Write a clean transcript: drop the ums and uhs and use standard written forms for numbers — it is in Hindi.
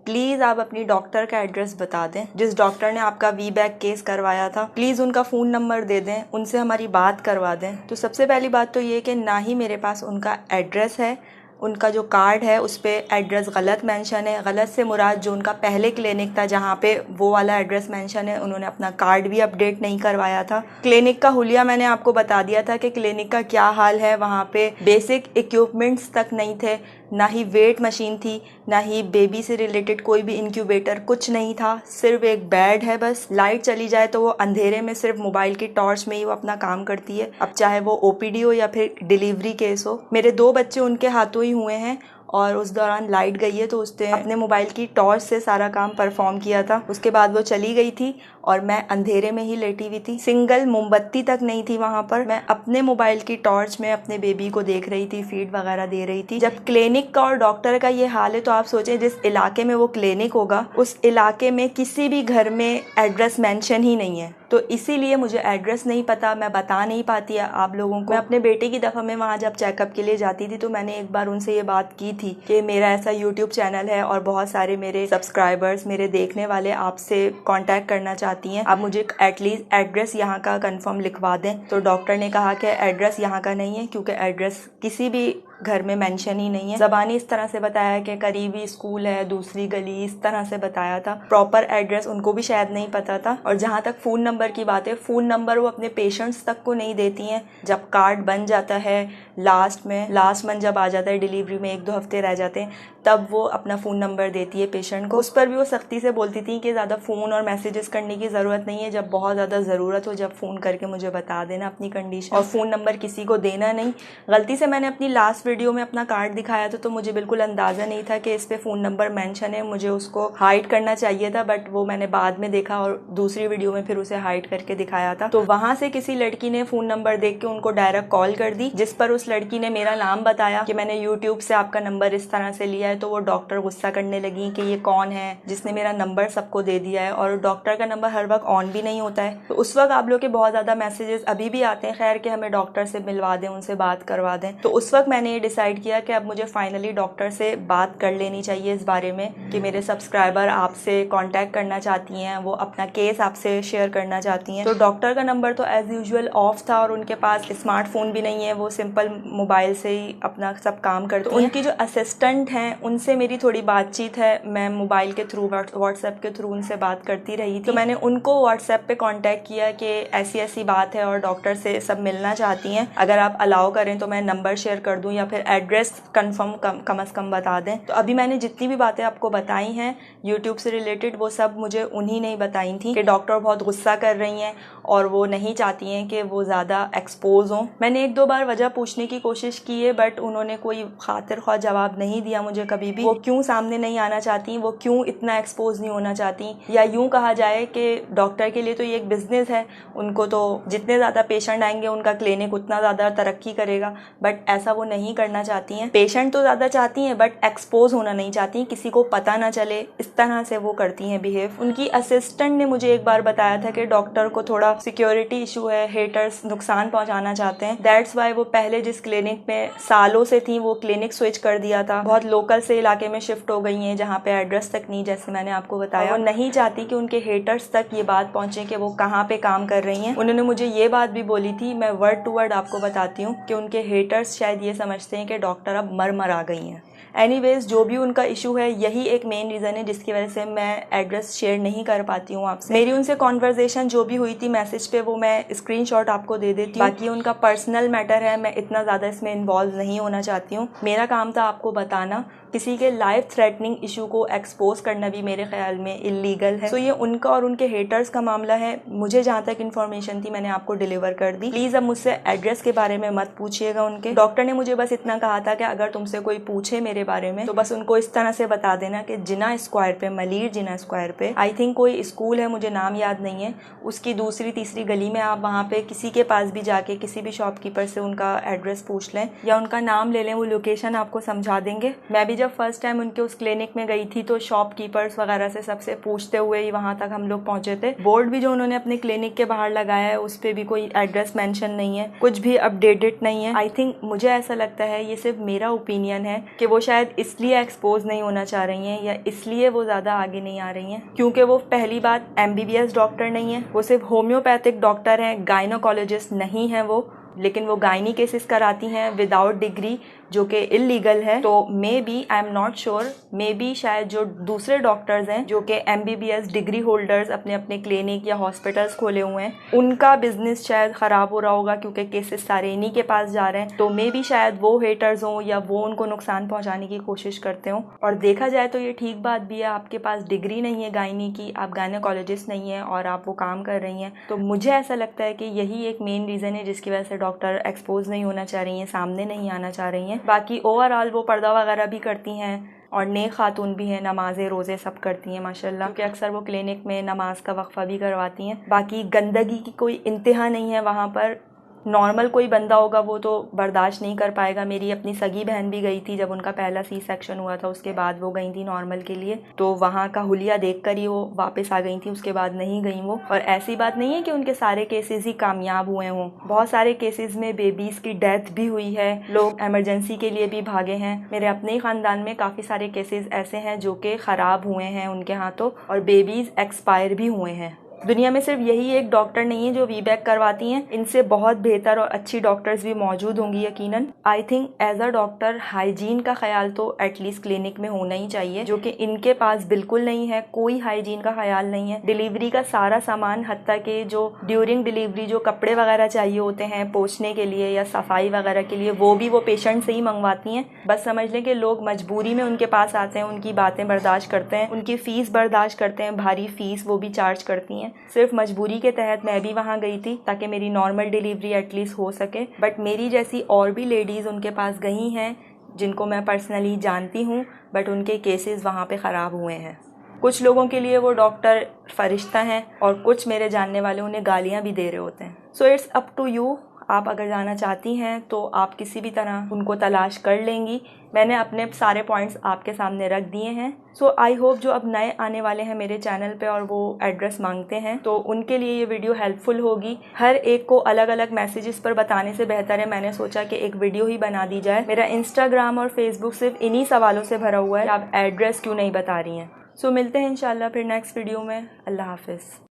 प्लीज आप अपनी डॉक्टर का एड्रेस बता दें, जिस डॉक्टर ने आपका वी बैक केस करवाया था। प्लीज उनका फोन नंबर दे दें, उनसे हमारी बात करवा दें। तो सबसे पहली बात तो ये कि ना ही मेरे पास उनका एड्रेस है, उनका जो कार्ड है उस पर एड्रेस गलत मेंशन है। गलत से मुराद जो उनका पहले क्लिनिक था जहाँ पे वो वाला एड्रेस मेंशन है, उन्होंने अपना कार्ड भी अपडेट नहीं करवाया था। क्लिनिक का हुलिया मैंने आपको बता दिया था कि क्लिनिक का क्या हाल है। वहाँ पे बेसिक इक्विपमेंट्स तक नहीं थे, ना ही वेट मशीन थी, ना ही बेबी से रिलेटेड कोई भी इंक्यूबेटर, कुछ नहीं था। सिर्फ एक बेड है बस। लाइट चली जाए तो वो अंधेरे में सिर्फ मोबाइल की टॉर्च में ही वो अपना काम करती है। अब चाहे वो ओपीडी हो या फिर डिलीवरी केस हो। मेरे 2 बच्चे उनके हाथों ही हुए हैं और उस दौरान लाइट गई है तो उसने अपने मोबाइल की टॉर्च से सारा काम परफॉर्म किया था। उसके बाद वो चली गई थी और मैं अंधेरे में ही लेटी हुई थी। सिंगल मोमबत्ती तक नहीं थी वहाँ पर। मैं अपने मोबाइल की टॉर्च में अपने बेबी को देख रही थी, फीड वगैरह दे रही थी। जब क्लिनिक का और डॉक्टर का ये हाल है तो आप सोचें जिस इलाके में वो क्लिनिक होगा उस इलाके में किसी भी घर में एड्रेस मेंशन ही नहीं है। तो इसीलिए मुझे एड्रेस नहीं पता, मैं बता नहीं पाती आप लोगों को। मैं अपने बेटे की दफ़ा में वहाँ जब चेकअप के लिए जाती थी तो मैंने एक बार उनसे ये बात की थी कि मेरा ऐसा यूट्यूब चैनल है और बहुत सारे मेरे सब्सक्राइबर्स, मेरे देखने वाले आपसे कांटेक्ट करना चाहती हैं, आप मुझे एटलीस्ट एड्रेस यहाँ का कंफर्म लिखवा दें। तो डॉक्टर ने कहा कि एड्रेस यहाँ का नहीं है क्योंकि एड्रेस किसी भी घर में मेंशन ही नहीं है। ज़बानी इस तरह से बताया कि करीबी स्कूल है, दूसरी गली, इस तरह से बताया था। प्रॉपर एड्रेस उनको भी शायद नहीं पता था। और जहाँ तक फ़ोन नंबर की बात है, फ़ोन नंबर वो अपने पेशेंट्स तक को नहीं देती हैं। जब कार्ड बन जाता है लास्ट मंथ जब आ जाता है, डिलीवरी में 1-2 हफ्ते रह जाते हैं, तब वो अपना फ़ोन नंबर देती है पेशेंट को। उस पर भी वो सख्ती से बोलती थी कि ज़्यादा फ़ोन और मैसेजेस करने की ज़रूरत नहीं है, जब बहुत ज़्यादा ज़रूरत हो जब फ़ोन करके मुझे बता देना अपनी कंडीशन, और फ़ोन नंबर किसी को देना नहीं। गलती से मैंने अपनी लास्ट वीडियो में अपना कार्ड दिखाया था तो मुझे बिल्कुल अंदाज़ा नहीं था कि इस पे फ़ोन नंबर मेंशन है। मुझे उसको हाइड करना चाहिए था, बट वो मैंने बाद में देखा और दूसरी वीडियो में फिर उसे हाइड करके दिखाया था। तो वहाँ से किसी लड़की ने फ़ोन नंबर देख के उनको डायरेक्ट कॉल कर दी, जिस पर उस लड़की ने मेरा नाम बताया कि मैंने यूट्यूब से आपका नंबर इस तरह से लिया है। तो वो डॉक्टर गुस्सा करने लगी कि ये कौन है जिसने मेरा नंबर सबको दे दिया है, और डॉक्टर का नंबर हर वक्त ऑन भी नहीं होता है। तो उस वक्त आप लोग के बहुत ज़्यादा मैसेजेस अभी भी आते हैं, खैर कि हमें डॉक्टर से मिलवा दें, उनसे बात करवा दें। तो उस वक्त मैंने ये डिसाइड किया कि अब मुझे फाइनली डॉक्टर से बात कर लेनी चाहिए इस बारे में कि मेरे सब्सक्राइबर आपसे कांटेक्ट करना चाहती हैं, वो अपना केस आपसे शेयर करना चाहती हैं। तो डॉक्टर का नंबर तो एज यूजुअल ऑफ था और उनके पास स्मार्टफोन भी नहीं है, वो सिंपल मोबाइल से ही अपना सब काम करती हैं। उनकी जो असिस्टेंट हैं उनसे मेरी थोड़ी बातचीत है, मैं मोबाइल के थ्रू, व्हाट्सएप के थ्रू उनसे बात करती रही थी। तो मैंने उनको व्हाट्सएप पे कांटेक्ट किया कि ऐसी ऐसी बात है और डॉक्टर से सब मिलना चाहती हैं, अगर आप अलाउ करें तो मैं नंबर शेयर कर दूं या फिर एड्रेस कंफर्म कम से कम बता दें। तो अभी मैंने जितनी भी बातें आपको बताई हैं यूट्यूब से रिलेटेड, वो सब मुझे उन्हीं ने बताई थी कि डॉक्टर बहुत गुस्सा कर रही हैं और वो नहीं चाहती हैं कि वो ज़्यादा एक्सपोज हों। मैंने 1-2 बार वजह पूछने की कोशिश की है, बट उन्होंने कोई खातिर ख्वाह जवाब नहीं दिया मुझे कभी भी। वो क्यों सामने नहीं आना चाहती, वो क्यों इतना एक्सपोज नहीं होना चाहती, या यूँ कहा जाए कि डॉक्टर के लिए तो ये एक बिजनेस है, उनको तो जितने ज़्यादा पेशेंट आएंगे उनका क्लिनिक उतना ज़्यादा तरक्की करेगा, बट ऐसा वो नहीं करना चाहती हैं। पेशेंट तो ज़्यादा चाहती हैं बट एक्सपोज होना नहीं चाहती, किसी को पता ना चले, इस तरह से वो करती हैं बिहेव। उनकी असिस्टेंट ने मुझे एक बार बताया था कि डॉक्टर को थोड़ा सिक्योरिटी इशू है, हेटर्स नुकसान पहुंचाना चाहते हैं, दैट्स वाई वो पहले जिस क्लिनिक में सालों से थी वो क्लिनिक स्विच कर दिया था, बहुत लोकल से इलाके में शिफ्ट हो गई हैं जहाँ पे एड्रेस तक नहीं, जैसे मैंने आपको बताया। वो नहीं चाहती कि उनके हेटर्स तक ये बात पहुंचे कि वो कहाँ पे काम कर रही हैं। उन्होंने मुझे ये बात भी बोली थी, मैं वर्ड टू वर्ड आपको बताती हूँ, कि उनके हेटर्स शायद ये समझते हैं कि डॉक्टर अब मर आ गई हैं। एनीवेज, जो भी उनका इशू है, यही एक मेन रीज़न है जिसकी वजह से मैं एड्रेस शेयर नहीं कर पाती हूँ आपसे। मेरी उनसे कॉन्वर्जेशन जो भी हुई थी मैसेज पे, वो मैं स्क्रीनशॉट आपको दे देती हूँ। बाकी उनका पर्सनल मैटर है, मैं इतना ज़्यादा इसमें इन्वॉल्व नहीं होना चाहती हूँ। मेरा काम था आपको बताना, किसी के लाइफ थ्रेटनिंग इशू को एक्सपोज करना भी मेरे ख्याल में इलीगल है। सो ये उनका और उनके हेटर्स का मामला है। मुझे जहाँ तक इन्फॉर्मेशन थी मैंने आपको डिलीवर कर दी। प्लीज़ अब मुझसे एड्रेस के बारे में मत पूछिएगा उनके। डॉक्टर ने मुझे बस इतना कहा था कि अगर तुमसे कोई पूछे मेरे बारे में तो बस उनको इस तरह से बता देना कि जिना स्क्वायर पे, मलीर जिना स्क्वायर पे, आई थिंक कोई स्कूल है, मुझे नाम याद नहीं है, उसकी दूसरी तीसरी गली में आप वहाँ पे किसी के पास भी जाके किसी भी शॉपकीपर से उनका एड्रेस पूछ लें या उनका नाम ले लें, वो लोकेशन आपको समझा देंगे। मैं भी जब फर्स्ट टाइम उनके उस क्लिनिक में गई थी तो शॉपकीपर्स वगैरह से सबसे पूछते हुए ही वहाँ तक हम लोग पहुँचे थे। बोर्ड भी जो उन्होंने अपने क्लिनिक के बाहर लगाया है उस पर भी कोई एड्रेस मेंशन नहीं है, कुछ भी अपडेटेड नहीं है। आई थिंक, मुझे ऐसा लगता है, ये सिर्फ मेरा ओपिनियन है, कि वो शायद शायद इसलिए एक्सपोज नहीं होना चाह रही हैं या इसलिए वो ज़्यादा आगे नहीं आ रही हैं क्योंकि वो पहली बात MBBS डॉक्टर नहीं है, वो सिर्फ होम्योपैथिक डॉक्टर हैं, गायनोकोलॉजिस्ट नहीं हैं वो, लेकिन वो गायनी केसेस कराती हैं विदाउट डिग्री, जो कि इलीगल है। तो may be, I am not sure, may be शायद जो दूसरे डॉक्टर्स हैं जो कि MBBS डिग्री होल्डर्स अपने अपने क्लिनिक या हॉस्पिटल्स खोले हुए हैं, उनका बिजनेस शायद ख़राब हो रहा होगा क्योंकि केसेस सारे इन्हीं के पास जा रहे हैं। तो मे बी शायद वो हेटर्स हों या वो उनको नुकसान पहुंचाने की कोशिश करते हों। और देखा जाए तो ये ठीक बात भी है, आपके पास डिग्री नहीं है गायनी की, आप गायनेकोलॉजिस्ट नहीं है और आप वो काम कर रही हैं। तो मुझे ऐसा लगता है कि यही एक मेन रीज़न है जिसकी वजह से डॉक्टर एक्सपोज नहीं होना चाह रही हैं, सामने नहीं आना चाह रही हैं। बाकी ओवरऑल वो पर्दा वगैरह भी करती हैं और नेक खातून भी हैं, नमाज़ें रोज़े सब करती हैं माशाल्लाह, क्योंकि अक्सर वो क्लिनिक में नमाज का वक्फा भी करवाती हैं। बाकी गंदगी की कोई इंतहा नहीं है वहाँ पर, नॉर्मल कोई बंदा होगा वो तो बर्दाश्त नहीं कर पाएगा। मेरी अपनी सगी बहन भी गई थी जब उनका पहला C-सेक्शन हुआ था, उसके बाद वो गई थी नॉर्मल के लिए, तो वहाँ का हुलिया देखकर ही वो वापस आ गई थी, उसके बाद नहीं गई वो। और ऐसी बात नहीं है कि उनके सारे केसेस ही कामयाब हुए हों, बहुत सारे केसेस में बेबीज़ की डेथ भी हुई है, लोग एमरजेंसी के लिए भी भागे हैं। मेरे अपने ही ख़ानदान में काफ़ी सारे केसेस ऐसे हैं जो कि ख़राब हुए हैं उनके हाथों और बेबीज़ एक्सपायर भी हुए हैं। दुनिया में सिर्फ यही एक डॉक्टर नहीं है जो वीबैक करवाती हैं, इनसे बहुत बेहतर और अच्छी डॉक्टर्स भी मौजूद होंगी यकीनन। I think as a doctor hygiene का ख्याल तो एटलीस्ट क्लिनिक में होना ही चाहिए, जो कि इनके पास बिल्कुल नहीं है, कोई हाइजीन का ख्याल नहीं है। डिलीवरी का सारा सामान, हत्ता के जो ड्यूरिंग डिलीवरी जो कपड़े वगैरह चाहिए होते हैं पोंछने के लिए या सफाई वगैरह के लिए, वो भी वो पेशेंट से ही मंगवाती हैं। बस समझ लें कि लोग मजबूरी में उनके पास आते हैं, उनकी बातें बर्दाश्त करते हैं, उनकी फ़ीस बर्दाश्त करते हैं, भारी फ़ीस वो भी चार्ज करती हैं। सिर्फ मजबूरी के तहत मैं भी वहाँ गई थी ताकि मेरी नॉर्मल डिलीवरी एटलीस्ट हो सके, बट मेरी जैसी और भी लेडीज़ उनके पास गई हैं जिनको मैं पर्सनली जानती हूँ, बट उनके केसेस वहाँ पे ख़राब हुए हैं। कुछ लोगों के लिए वो डॉक्टर फरिश्ता हैं और कुछ मेरे जानने वाले उन्हें गालियाँ भी दे रहे होते हैं। So it's up to you, आप अगर जाना चाहती हैं तो आप किसी भी तरह उनको तलाश कर लेंगी। मैंने अपने सारे पॉइंट्स आपके सामने रख दिए हैं। सो आई होप जो अब नए आने वाले हैं मेरे चैनल पे और वो एड्रेस मांगते हैं तो उनके लिए ये वीडियो हेल्पफुल होगी। हर एक को अलग अलग मैसेजेस पर बताने से बेहतर है मैंने सोचा कि एक वीडियो ही बना दी जाए। मेरा इंस्टाग्राम और फेसबुक सिर्फ इन्हीं सवालों से भरा हुआ है, आप एड्रेस क्यों नहीं बता रही हैं। सो मिलते हैं इंशाल्लाह फिर नेक्स्ट वीडियो में। अल्लाह हाफिज़।